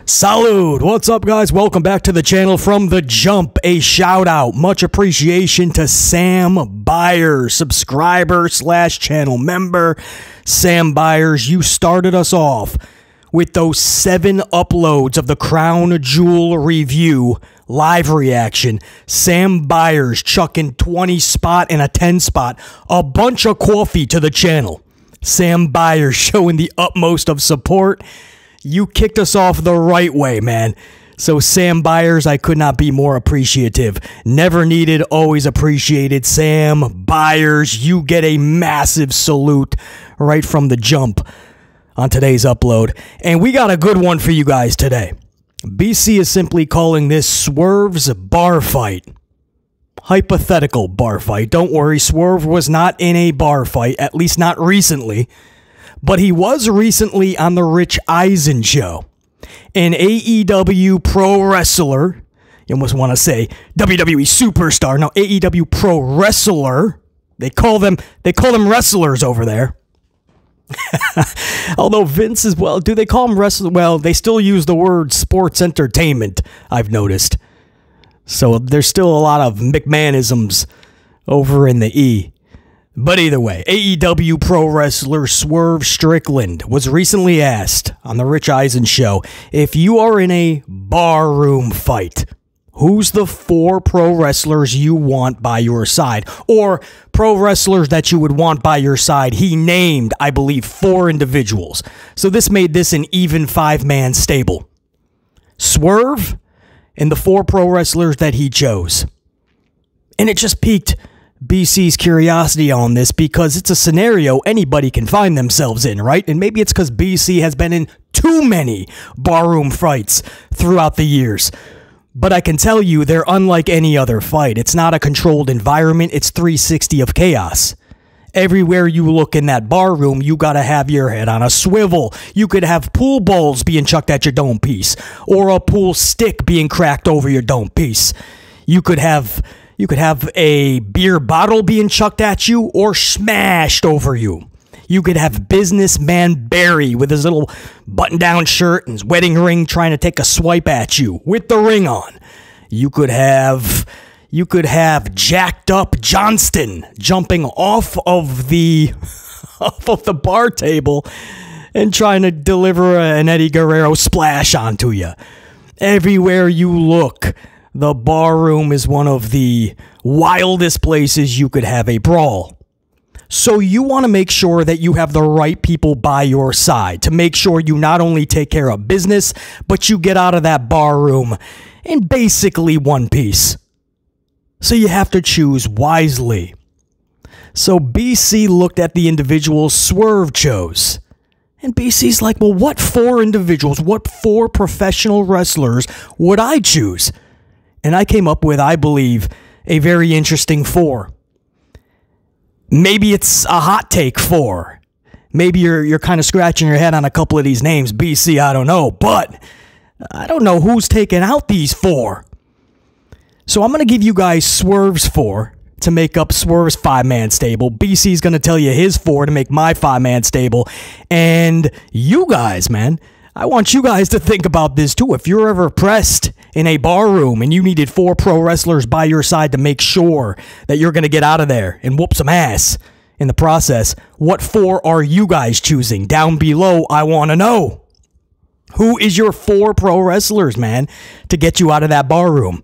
Salud! What's up, guys? Welcome back to the channel from the jump. A shout out, much appreciation to Sam Byers, subscriber / channel member. Sam Byers, you started us off with those 7 uploads of the Crown Jewel review live reaction. Sam Byers chucking 20 spot and a 10 spot, a bunch of coffee to the channel. Sam Byers showing the utmost of support. You kicked us off the right way, man. So Sam Byers, I could not be more appreciative. Never needed, always appreciated. Sam Byers, you get a massive salute right from the jump on today's upload. And we got a good one for you guys today. BC is simply calling this Swerves Bar Fight. Hypothetical bar fight. Don't worry, Swerve was not in a bar fight, at least not recently. But he was recently on the Rich Eisen show. An AEW pro wrestler, you almost want to say WWE superstar, no, AEW pro wrestler. They call them wrestlers over there. Although Vince is, well, do they call them wrestlers? Well, they still use the word sports entertainment, I've noticed. So there's still a lot of McMahonisms over in the E. But either way, AEW pro wrestler Swerve Strickland was recently asked on the Rich Eisen show, if you are in a barroom fight, who's the 4 pro wrestlers you want by your side? Or pro wrestlers that you would want by your side. He named, I believe, 4 individuals. So this made this an even 5-man stable. Swerve and the 4 pro wrestlers that he chose. And it just piqued BC's curiosity on this because it's a scenario anybody can find themselves in, right? And maybe it's because BC has been in too many barroom fights throughout the years. But I can tell you they're unlike any other fight. It's not a controlled environment. It's 360 of chaos. Everywhere you look in that bar room, you gotta have your head on a swivel. You could have pool balls being chucked at your dome piece, or a pool stick being cracked over your dome piece. You could have a beer bottle being chucked at you or smashed over you. You could have businessman Barry with his little button-down shirt and his wedding ring trying to take a swipe at you with the ring on. You could have jacked up Johnston jumping off of the bar table and trying to deliver an Eddie Guerrero splash onto you. Everywhere you look, the bar room is one of the wildest places you could have a brawl. So you want to make sure that you have the right people by your side to make sure you not only take care of business, but you get out of that bar room in basically one piece. So you have to choose wisely. So BC looked at the individuals Swerve chose. And BC's like, well, what 4 individuals, what 4 professional wrestlers would I choose? And I came up with, I believe, a very interesting 4. Maybe it's a hot take 4. Maybe you're kind of scratching your head on a couple of these names, BC, I don't know. But I don't know who's taking out these 4. So I'm going to give you guys Swerve's 4 to make up Swerve's 5-man stable. BC's going to tell you his 4 to make my 5-man stable. And you guys, man, I want you guys to think about this too. If you're ever pressed in a bar room and you needed 4 pro wrestlers by your side to make sure that you're going to get out of there and whoop some ass in the process, what 4 are you guys choosing? Down below, I want to know. Who is your 4 pro wrestlers, man, to get you out of that bar room?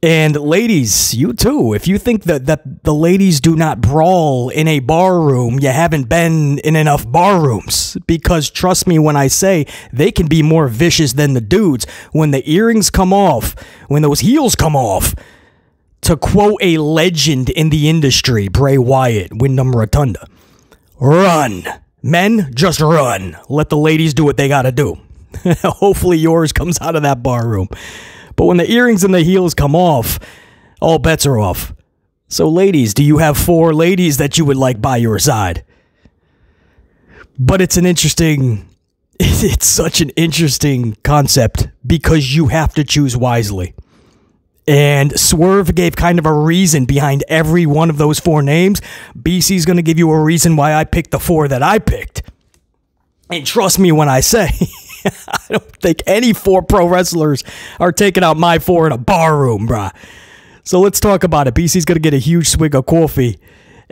And ladies, you too. If you think that the ladies do not brawl in a bar room, you haven't been in enough bar rooms. Because trust me when I say they can be more vicious than the dudes. When the earrings come off, when those heels come off, to quote a legend in the industry, Bray Wyatt, Wyndham Rotunda, run. Men, just run. Let the ladies do what they gotta do. Hopefully yours comes out of that bar room. But when the earrings and the heels come off, all bets are off. So ladies, do you have 4 ladies that you would like by your side? But it's such an interesting concept because you have to choose wisely. And Swerve gave kind of a reason behind every one of those 4 names. BC's going to give you a reason why I picked the 4 that I picked. And trust me when I say, I don't think any 4 pro wrestlers are taking out my 4 in a bar room, bruh. So let's talk about it. BC's going to get a huge swig of coffee.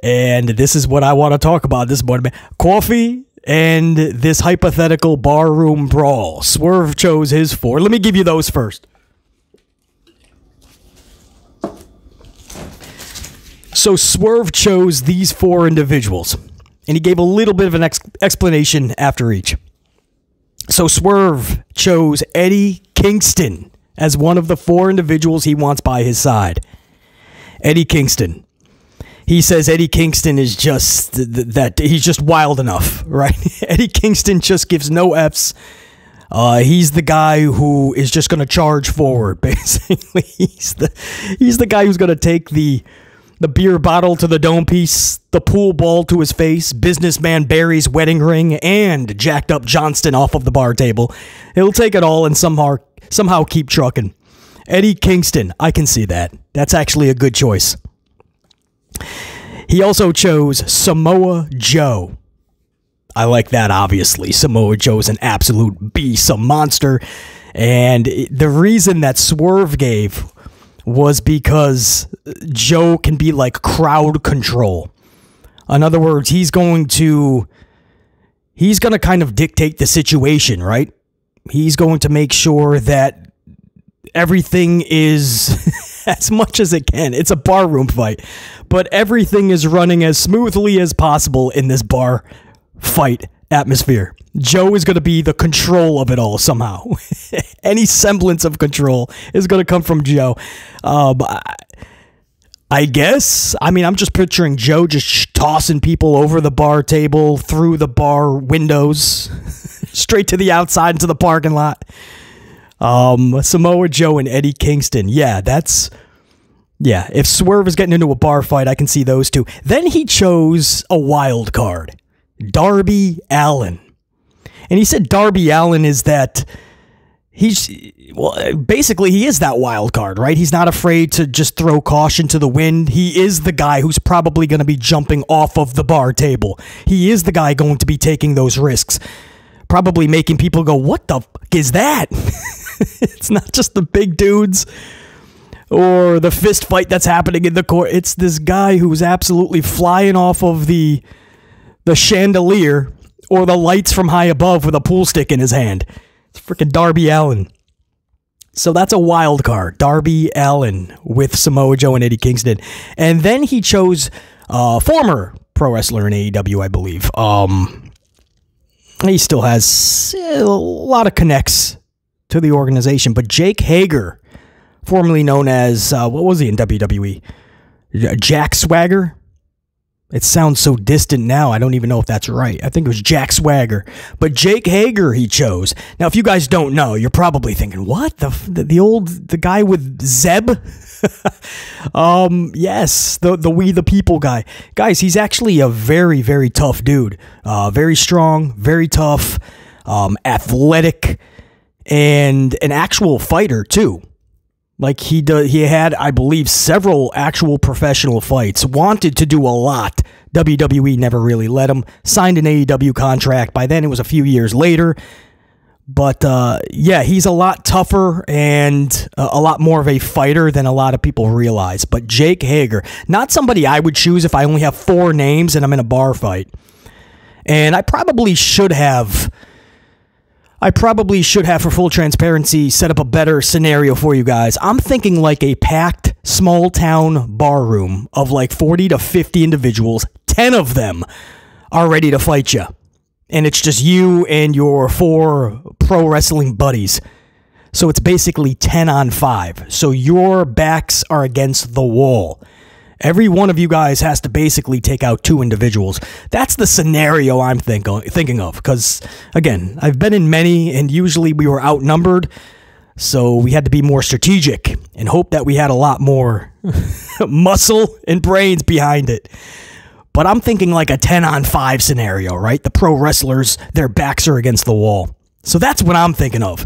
And this is what I want to talk about this morning. Coffee and this hypothetical barroom brawl. Swerve chose his 4. Let me give you those first. So Swerve chose these 4 individuals. And he gave a little bit of an explanation after each. So Swerve chose Eddie Kingston as one of the 4 individuals he wants by his side. Eddie Kingston. He says Eddie Kingston is just that he's just wild enough, right? Eddie Kingston just gives no Fs. He's the guy who is just going to charge forward, basically. He's the guy who's going to take the beer bottle to the dome piece, the pool ball to his face, businessman Barry's wedding ring, and jacked up Johnston off of the bar table. He'll take it all and somehow keep trucking. Eddie Kingston, I can see that. That's actually a good choice. He also chose Samoa Joe. I like that, obviously. Samoa Joe is an absolute beast, a monster. And the reason that Swerve gave was because Joe can be like crowd control. In other words, he's going to kind of dictate the situation, right? He's going to make sure that everything is as much as it can. It's a barroom fight, but everything is running as smoothly as possible in this bar fight atmosphere. Joe is going to be the control of it all somehow. Any semblance of control is going to come from Joe. I guess. I mean, I'm just picturing Joe just tossing people over the bar table, through the bar windows, straight to the outside into the parking lot. Samoa Joe and Eddie Kingston. Yeah, if Swerve is getting into a bar fight, I can see those 2. Then he chose a wild card, Darby Allin. And he said Darby Allin is that basically he is that wild card, right? He's not afraid to just throw caution to the wind. He is the guy who's probably going to be jumping off of the bar table. He is the guy going to be taking those risks. Probably making people go, what the fuck is that? It's not just the big dudes or the fist fight that's happening in the court. It's this guy who's absolutely flying off of the chandelier or the lights from high above with a pool stick in his hand. It's freaking Darby Allin. So that's a wild card. Darby Allin with Samoa Joe and Eddie Kingston. And then he chose former pro wrestler in AEW, I believe. He still has a lot of connects to the organization, but Jake Hager, formerly known as, what was he in WWE? Jack Swagger? It sounds so distant now, I don't even know if that's right. I think it was Jack Swagger. But Jake Hager he chose. Now, if you guys don't know, you're probably thinking, what? The guy with Zeb? Yes, the We the People guy. Guys, he's actually a very, very tough dude. Very strong, very tough, athletic, and an actual fighter, too. Like he had, I believe, several actual professional fights. Wanted to do a lot. WWE never really let him. Signed an AEW contract. By then, it was a few years later. But yeah, he's a lot tougher and a lot more of a fighter than a lot of people realize. But Jake Hager, not somebody I would choose if I only have 4 names and I'm in a bar fight. And I probably should have, for full transparency, set up a better scenario for you guys. I'm thinking like a packed small town bar room of like 40 to 50 individuals. 10 of them are ready to fight you. And it's just you and your 4 pro wrestling buddies. So it's basically 10 on 5. So your backs are against the wall. Every one of you guys has to basically take out 2 individuals. That's the scenario I'm thinking of. Because, again, I've been in many, and usually we were outnumbered. So we had to be more strategic and hope that we had a lot more muscle and brains behind it. But I'm thinking like a 10 on 5 scenario, right? The pro wrestlers, their backs are against the wall. So that's what I'm thinking of.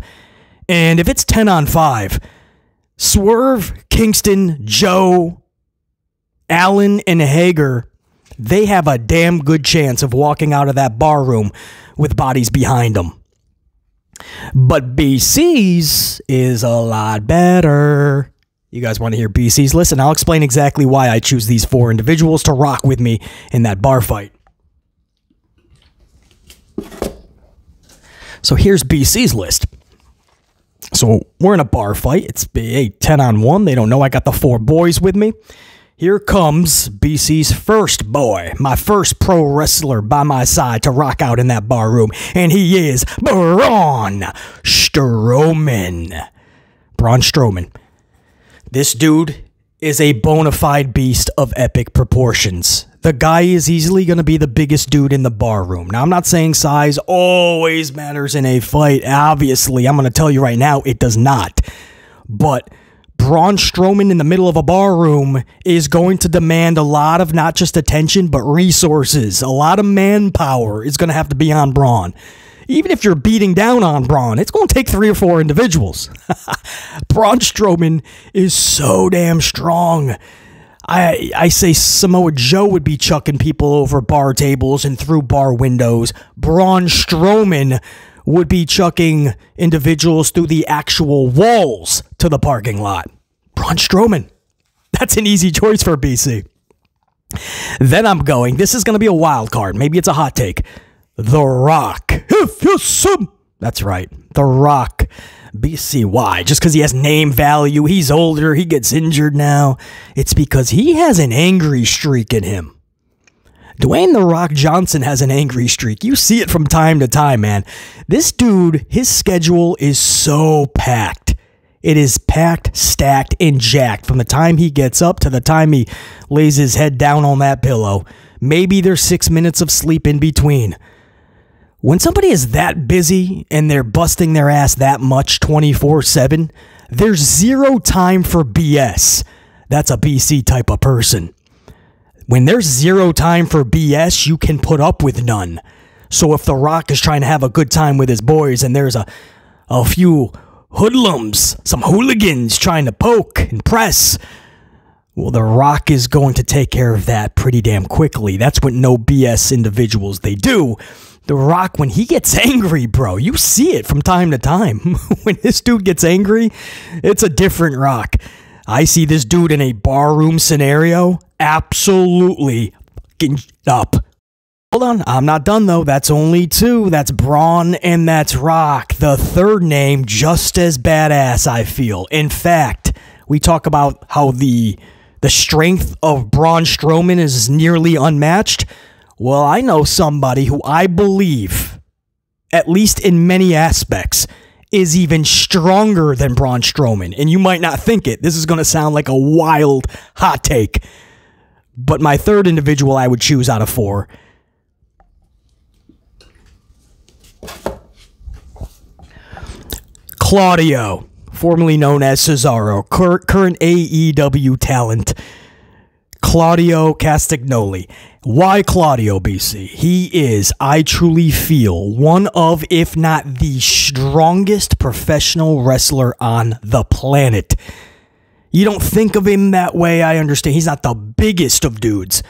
And if it's 10 on 5, Swerve, Kingston, Joe, Allen, and Hager, they have a damn good chance of walking out of that bar room with bodies behind them. But BC's is a lot better. You guys want to hear BC's? Listen, I'll explain exactly why I choose these 4 individuals to rock with me in that bar fight. So here's BC's list. So we're in a bar fight. It's a 10-on-1. They don't know I got the 4 boys with me. Here comes BC's first boy, my first pro wrestler by my side to rock out in that bar room. And he is Braun Strowman. Braun Strowman. This dude is a bona fide beast of epic proportions. The guy is easily going to be the biggest dude in the bar room. Now, I'm not saying size always matters in a fight. Obviously, I'm going to tell you right now, it does not. But Braun Strowman in the middle of a bar room is going to demand a lot of not just attention, but resources. A lot of manpower is going to have to be on Braun. Even if you're beating down on Braun, it's going to take 3 or 4 individuals. Braun Strowman is so damn strong. I say Samoa Joe would be chucking people over bar tables and through bar windows. Braun Strowman would be chucking individuals through the actual walls to the parking lot. Braun Strowman. That's an easy choice for BC. Then I'm going, this is going to be a wild card. Maybe it's a hot take. The Rock. That's right. The Rock. BC. Why? Just because he has name value. He's older. He gets injured now. It's because he has an angry streak in him. Dwayne The Rock Johnson has an angry streak. You see it from time to time, man. This dude, his schedule is so packed. It is packed, stacked, and jacked from the time he gets up to the time he lays his head down on that pillow. Maybe there's 6 minutes of sleep in between. When somebody is that busy and they're busting their ass that much 24/7, there's zero time for BS. That's a BC type of person. When there's zero time for BS, you can put up with none. So if The Rock is trying to have a good time with his boys and there's a few hoodlums, some hooligans trying to poke and press, well, The Rock is going to take care of that pretty damn quickly. That's what no BS individuals they do. The Rock, when he gets angry, bro, you see it from time to time. When this dude gets angry, it's a different Rock. I see this dude in a barroom scenario, absolutely fucking up. Hold on, I'm not done though. That's only 2. That's Braun and that's Rock. The third name, just as badass, I feel. In fact, we talk about how the strength of Braun Strowman is nearly unmatched. Well, I know somebody who I believe, at least in many aspects, is even stronger than Braun Strowman. And you might not think it. This is going to sound like a wild hot take. But my third individual I would choose out of 4. Claudio, formerly known as Cesaro, current AEW talent. Claudio Castagnoli. Why Claudio, BC? He is, I truly feel, one of, if not the strongest professional wrestler on the planet. You don't think of him that way, I understand. He's not the biggest of dudes.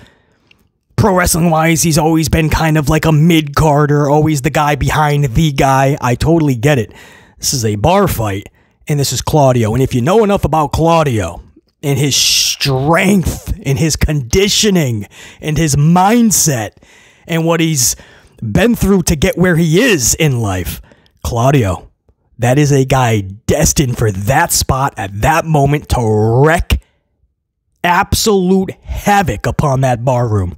Pro wrestling-wise, he's always been kind of like a mid-carder, always the guy behind the guy. I totally get it. This is a bar fight, and this is Claudio. And if you know enough about Claudio and his strength and his conditioning and his mindset and what he's been through to get where he is in life, Claudio, that is a guy destined for that spot at that moment to wreak absolute havoc upon that bar room.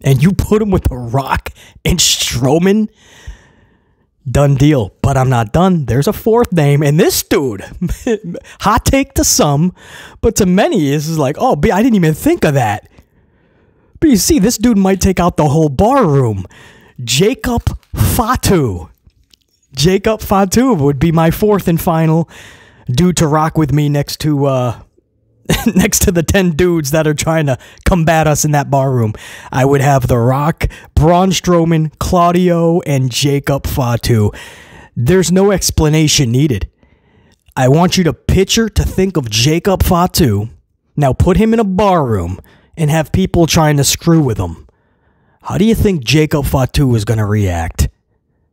And you put him with The Rock and Strowman, done deal. But I'm not done. There's a 4th name, and this dude, hot take to some, but to many, this is like, oh, I didn't even think of that. But you see, this dude might take out the whole bar room. Jacob Fatu. Jacob Fatu would be my 4th and final dude to rock with me next to next to the 10 dudes that are trying to combat us in that bar room. I would have The Rock, Braun Strowman, Claudio, and Jacob Fatu. There's no explanation needed. I want you to think of Jacob Fatu. Now put him in a bar room and have people trying to screw with him. How do you think Jacob Fatu is going to react?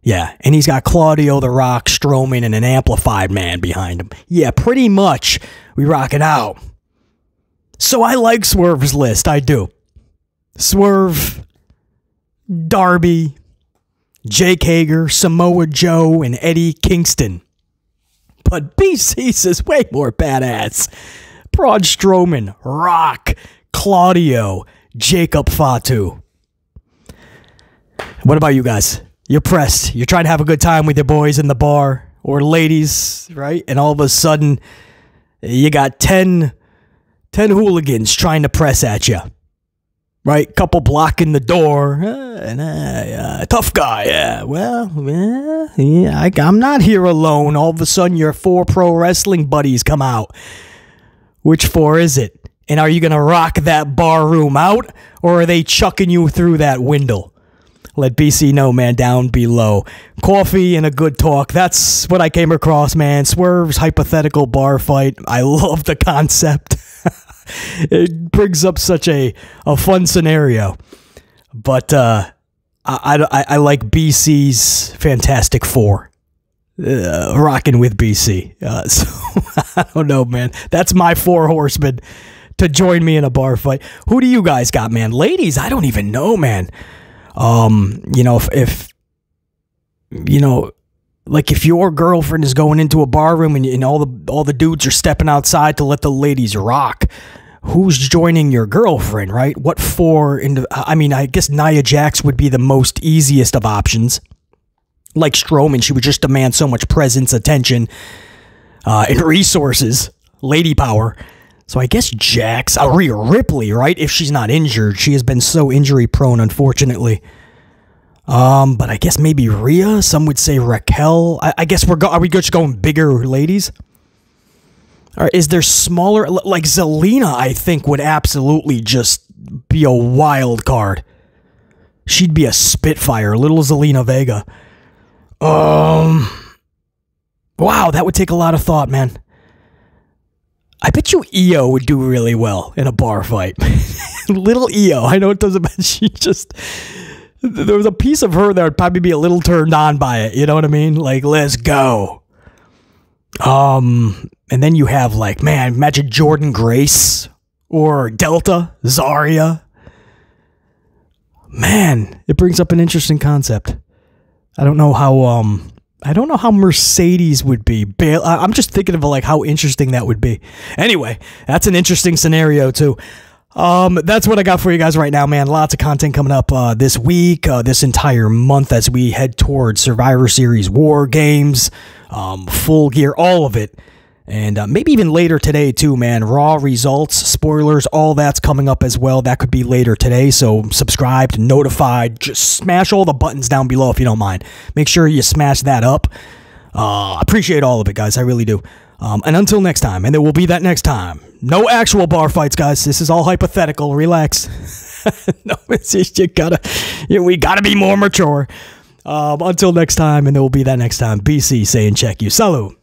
Yeah, and he's got Claudio the Rock, Strowman, and an amplified man behind him. Yeah, pretty much we rock it out. So I like Swerve's list, I do. Swerve, Darby, Jake Hager, Samoa Joe, and Eddie Kingston. But BC's is way more badass. Braun Strowman, Rock, Claudio, Jacob Fatu. What about you guys? You're pressed. You're trying to have a good time with your boys in the bar or ladies, right? And all of a sudden, you got 10 hooligans trying to press at you, right? Couple blocking the door. Tough guy. Yeah, well, yeah, I'm not here alone. All of a sudden, your 4 pro wrestling buddies come out. Which 4 is it? And are you going to rock that bar room out, or are they chucking you through that window? Let BC know, man, down below. Coffee and a good talk. That's what I came across, man. Swerve's hypothetical bar fight. I love the concept. It brings up such a fun scenario. But I like BC's Fantastic Four. Rocking with BC. So I don't know, man. That's my 4 horsemen to join me in a bar fight. Who do you guys got, man? Ladies, I don't even know, man. You know, if you know, like if your girlfriend is going into a bar room and all the dudes are stepping outside to let the ladies rock, who's joining your girlfriend, right? What 4 into? I mean, I guess Nia Jax would be the most easiest of options. Like Strowman, she would just demand so much presence, attention, and resources, lady power. So I guess Jax, Rhea Ripley, right? If she's not injured. She has been so injury prone, unfortunately. But I guess maybe Rhea. Some would say Raquel. I guess are we just going bigger ladies? Or is there smaller, like Zelina, I think would absolutely just be a wild card. She'd be a Spitfire, little Zelina Vega. Wow, that would take a lot of thought, man. I bet you Io would do really well in a bar fight. Little Io. I know it doesn't matter. She just... There was a piece of her that would probably be a little turned on by it. You know what I mean? Like, let's go. And then you have, like, man, imagine Jordan Grace or Delta, Zarya. Man, it brings up an interesting concept. I don't know how Mercedes would be. I'm just thinking of like how interesting that would be. Anyway, that's an interesting scenario too. That's what I got for you guys right now, man. Lots of content coming up this week, this entire month as we head towards Survivor Series War Games, Full Gear, all of it. And maybe even later today too, man. Raw results, spoilers, all that's coming up as well. That could be later today, so subscribed, notified. Just smash all the buttons down below if you don't mind. Make sure you smash that up. Appreciate all of it, guys. I really do. And until next time, and there will be that next time. No actual bar fights, guys. This is all hypothetical. Relax. No, it's just, we gotta be more mature. Until next time, and there will be that next time. BC saying check you. Salut.